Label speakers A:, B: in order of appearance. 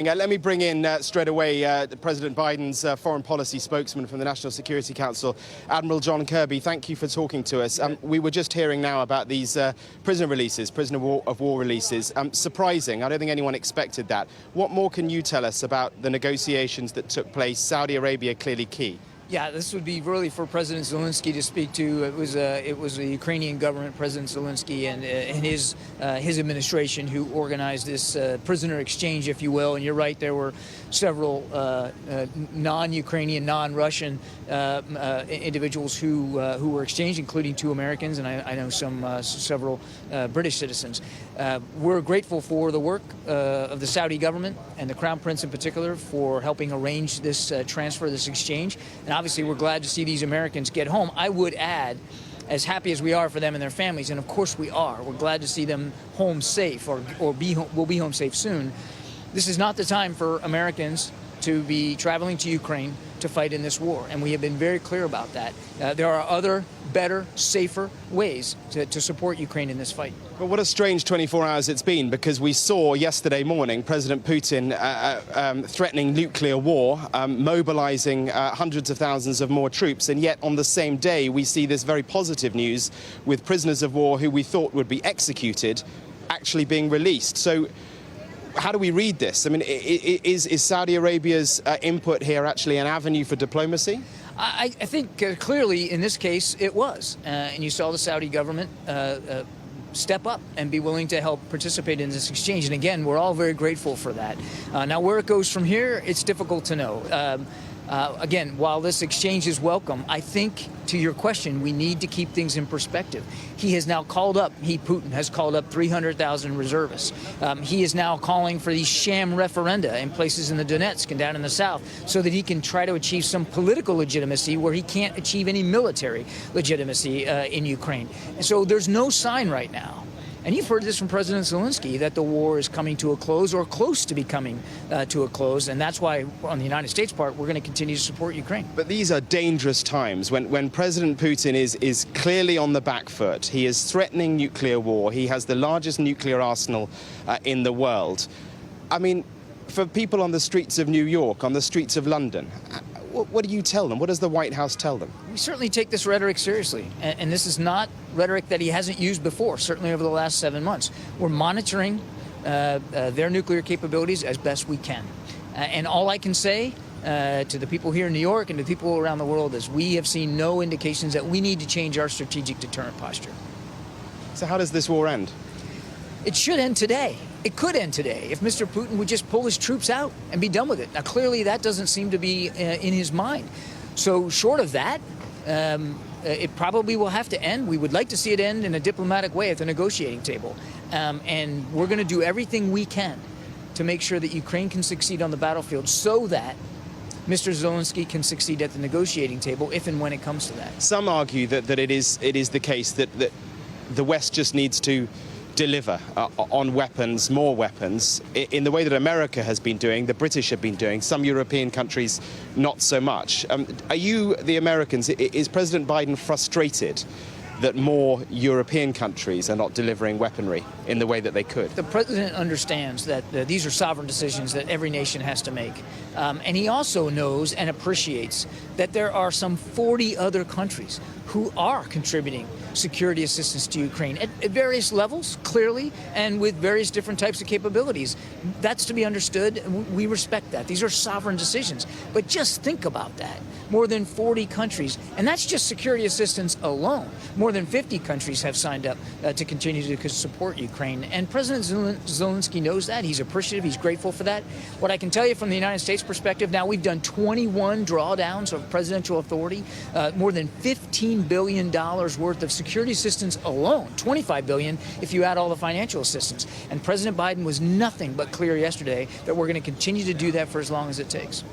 A: Let me bring in straight away President Biden's foreign policy spokesman from the National Security Council, Admiral John Kirby. Thank you for talking to us. We were just hearing now about these prisoner of war releases. Surprising. I don't think anyone expected that. What more can you tell us about the negotiations that took place? Saudi Arabia clearly key.
B: Yeah, this would be really for President Zelensky to speak to. It was the Ukrainian government, President Zelensky, and his administration who organized this prisoner exchange, if you will. And you're right, there were several non-Ukrainian, non-Russian individuals who were exchanged, including 2 Americans, and I know several British citizens. We're grateful for the work of the Saudi government and the Crown Prince in particular for helping arrange this transfer, this exchange. And obviously, we're glad to see these Americans get home. I would add, as happy as we are for them and their families, and of course we are, we're glad to see them home safe or will be home safe soon. This is not the time for Americans to be traveling to Ukraine to fight in this war, and we have been very clear about that. There are other, better, safer ways to support Ukraine in this fight.
A: But what a strange 24 hours it's been, because we saw yesterday morning President Putin threatening nuclear war, mobilizing hundreds of thousands of more troops, and yet on the same day we see this very positive news with prisoners of war who we thought would be executed actually being released. So how do we read this? I mean, is Saudi Arabia's input here actually an avenue for diplomacy?
B: I think clearly in this case it was. And you saw the Saudi government step up and be willing to help participate in this exchange. And again, we're all very grateful for that. Now, where it goes from here, it's difficult to know. Again, while this exchange is welcome, I think, to your question, we need to keep things in perspective. He has now called up, Putin has called up 300,000 reservists. He is now calling for these sham referenda in places in the Donetsk and down in the south so that he can try to achieve some political legitimacy where he can't achieve any military legitimacy in Ukraine. And so there's no sign right now. And you've heard this from President Zelensky, that the war is coming to a close or close to becoming to a close. And that's why, on the United States part, we're going to continue to support Ukraine.
A: But these are dangerous times when President Putin is clearly on the back foot. He is threatening nuclear war. He has the largest nuclear arsenal in the world. I mean, for people on the streets of New York, on the streets of London, what do you tell them? What does the White House tell them?
B: We certainly take this rhetoric seriously, and this is not rhetoric that he hasn't used before, certainly over the last 7 months. We're monitoring their nuclear capabilities as best we can. And all I can say to the people here in New York and to people around the world is we have seen no indications that we need to change our strategic deterrent posture.
A: So how does this war end?
B: It should end today. It could end today if Mr. Putin would just pull his troops out and be done with it. Now, clearly, that doesn't seem to be in his mind. So short of that, it probably will have to end. We would like to see it end in a diplomatic way at the negotiating table. And we're going to do everything we can to make sure that Ukraine can succeed on the battlefield so that Mr. Zelensky can succeed at the negotiating table if and when it comes to that.
A: Some argue that it is the case that the West just needs to deliver on weapons, more weapons, in the way that America has been doing, the British have been doing, some European countries not so much. Are you, the Americans, is President Biden frustrated that more European countries are not delivering weaponry in the way that they could?
B: The president understands that these are sovereign decisions that every nation has to make. And he also knows and appreciates that there are some 40 other countries who are contributing security assistance to Ukraine at various levels, clearly, and with various different types of capabilities. That's to be understood. We respect that. These are sovereign decisions. But just think about that. More than 40 countries, and that's just security assistance alone. More than 50 countries have signed up to continue to support Ukraine. And President Zelensky knows that. He's appreciative. He's grateful for that. What I can tell you from the United States perspective, now we've done 21 drawdowns of presidential authority, more than $15 billion worth of security assistance alone, $25 billion if you add all the financial assistance. And President Biden was nothing but clear yesterday that we're going to continue to do that for as long as it takes.